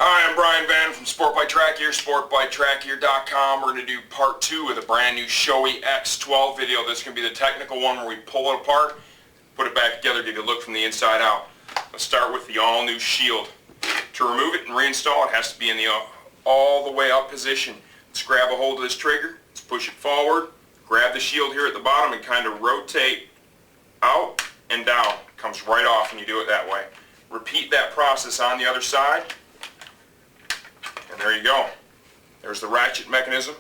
Hi, I'm Brian Van from Sport by Track Gear, sportbytrackgear.com. We're going to do part 2 of the brand new Shoei X12 video. This is going to be the technical one where we pull it apart, put it back together, give you a look from the inside out. Let's start with the all-new shield. To remove it and reinstall it has to be in the all the way up position. Let's grab a hold of this trigger, let's push it forward, grab the shield here at the bottom and kind of rotate out and down. It comes right off when you do it that way. Repeat that process on the other side. And there you go. There's the ratchet mechanism.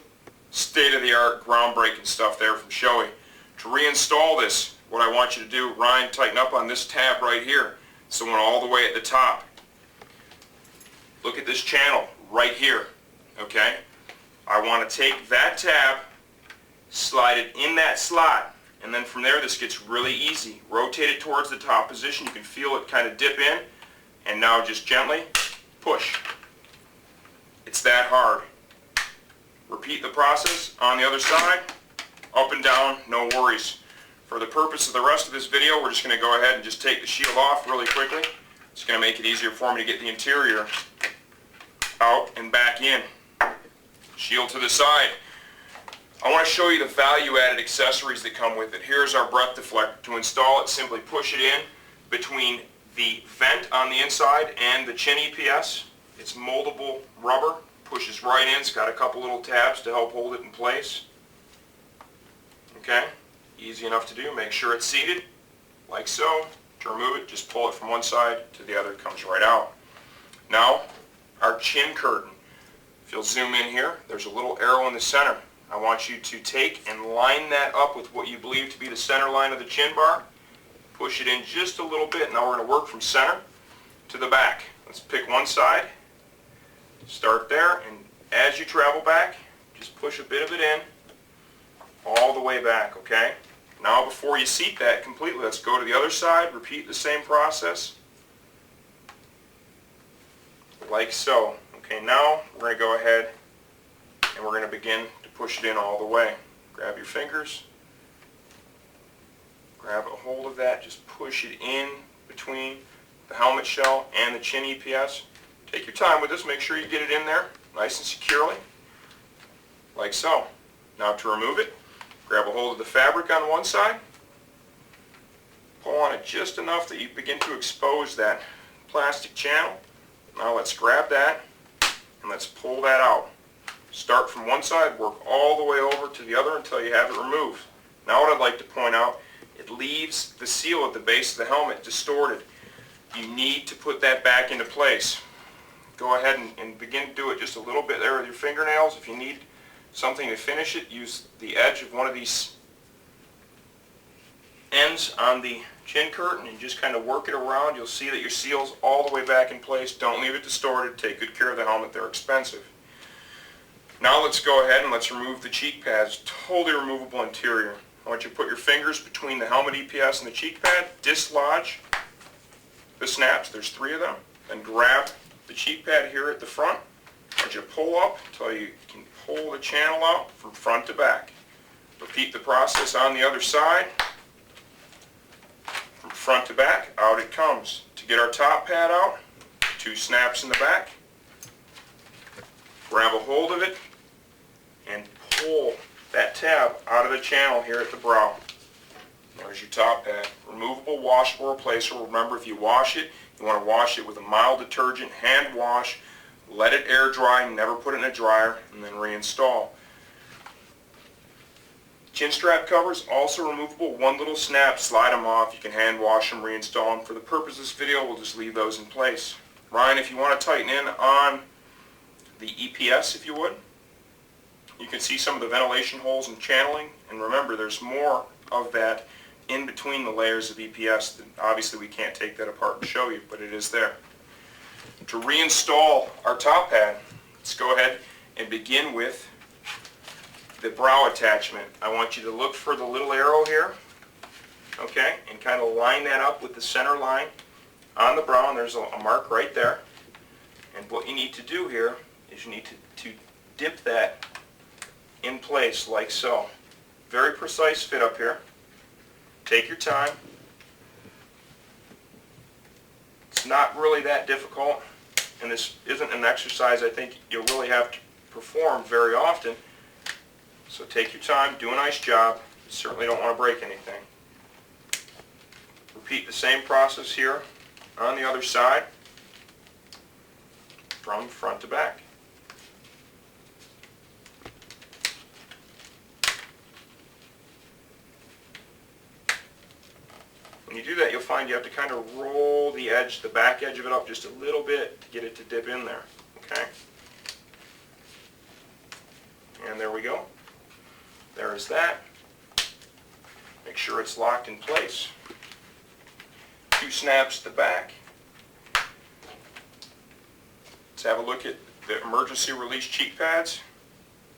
State-of-the-art, groundbreaking stuff there from Shoei. To reinstall this, what I want you to do, Ryan, tighten up on this tab right here. It's the one all the way at the top. Look at this channel right here. Okay? I want to take that tab, slide it in that slot, and then from there this gets really easy. Rotate it towards the top position. You can feel it kind of dip in. And now just gently push. It's that hard. Repeat the process on the other side, up and down, no worries. For the purpose of the rest of this video, we're just going to go ahead and just take the shield off really quickly. It's going to make it easier for me to get the interior out and back in. Shield to the side. I want to show you the value-added accessories that come with it. Here's our breath deflector. To install it, simply push it in between the vent on the inside and the chin EPS. It's moldable rubber, pushes right in. It's got a couple little tabs to help hold it in place. Okay, easy enough to do. Make sure it's seated, like so. To remove it, just pull it from one side to the other. It comes right out. Now, our chin curtain. If you'll zoom in here, there's a little arrow in the center. I want you to take and line that up with what you believe to be the center line of the chin bar. Push it in just a little bit. Now we're going to work from center to the back. Let's pick one side. Start there, and as you travel back, just push a bit of it in all the way back, okay? Now before you seat that completely, let's go to the other side, repeat the same process, like so. Okay, now we're going to go ahead and we're going to begin to push it in all the way. Grab your fingers, grab a hold of that, just push it in between the helmet shell and the chin EPS. Take your time with this, make sure you get it in there nice and securely, like so. Now to remove it, grab a hold of the fabric on one side, pull on it just enough that you begin to expose that plastic channel. Now let's grab that and let's pull that out. Start from one side, work all the way over to the other until you have it removed. Now what I'd like to point out, it leaves the seal at the base of the helmet distorted. You need to put that back into place. Go ahead and begin to do it just a little bit there with your fingernails. If you need something to finish it, use the edge of one of these ends on the chin curtain and just kind of work it around. You'll see that your seal's all the way back in place. Don't leave it distorted. Take good care of the helmet. They're expensive. Now let's go ahead and let's remove the cheek pads. Totally removable interior. I want you to put your fingers between the helmet EPS and the cheek pad, dislodge the snaps. There's 3 of them. Then grab the cheek pad here at the front. I want you to pull up until you can pull the channel out from front to back. Repeat the process on the other side. From front to back, out it comes. To get our top pad out, 2 snaps in the back. Grab a hold of it and pull that tab out of the channel here at the brow. There's your top pad. Removable, washable replacer. Remember, if you wash it, you want to wash it with a mild detergent, hand wash, let it air dry, never put it in a dryer, and then reinstall. Chin strap covers, also removable, 1 little snap, slide them off, you can hand wash them, reinstall them. For the purpose of this video, we'll just leave those in place. Ryan, if you want to tighten in on the EPS, if you would, you can see some of the ventilation holes and channeling, and remember, there's more of that in between the layers of EPS. Obviously we can't take that apart and show you, but it is there. To reinstall our top pad, let's go ahead and begin with the brow attachment. I want you to look for the little arrow here, okay, and kind of line that up with the center line on the brow, and there's a mark right there. And what you need to do here is you need to dip that in place like so. Very precise fit up here. Take your time. It's not really that difficult. and this isn't an exercise I think you'll really have to perform very often. So take your time, do a nice job. You certainly don't want to break anything. Repeat the same process here on the other side from front to back. When you do that, you'll find you have to kind of roll the edge, the back edge of it up just a little bit to get it to dip in there. Okay? And there we go. There's that. Make sure it's locked in place. 2 snaps to the back. Let's have a look at the emergency release cheek pads.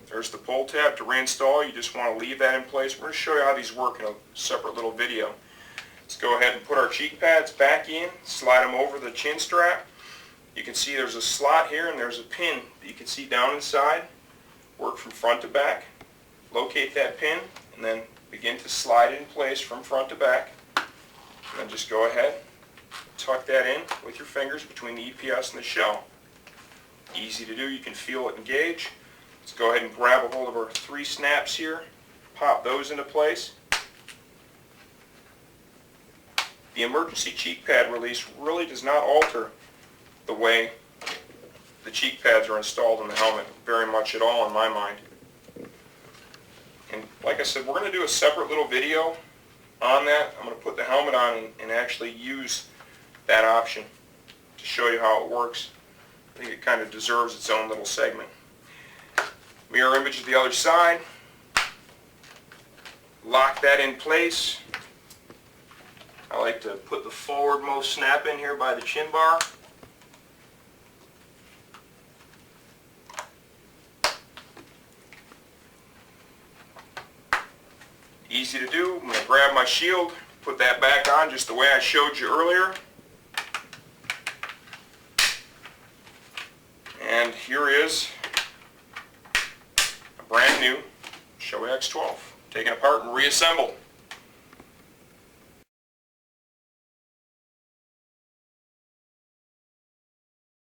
There's the pull tab to reinstall. You just want to leave that in place. We're going to show you how these work in a separate little video. Let's go ahead and put our cheek pads back in, slide them over the chin strap. You can see there's a slot here and there's a pin that you can see down inside. Work from front to back. Locate that pin and then begin to slide it in place from front to back. And then just go ahead, tuck that in with your fingers between the EPS and the shell. Easy to do, you can feel it engage. Let's go ahead and grab a hold of our 3 snaps here, pop those into place. The emergency cheek pad release really does not alter the way the cheek pads are installed in the helmet very much at all in my mind. And like I said, we're going to do a separate little video on that. I'm going to put the helmet on and actually use that option to show you how it works. I think it kind of deserves its own little segment. Mirror image of the other side. Lock that in place. I like to put the forwardmost snap in here by the chin bar. Easy to do. I'm going to grab my shield, put that back on just the way I showed you earlier. And here is a brand new Shoei X12, taken apart and reassembled.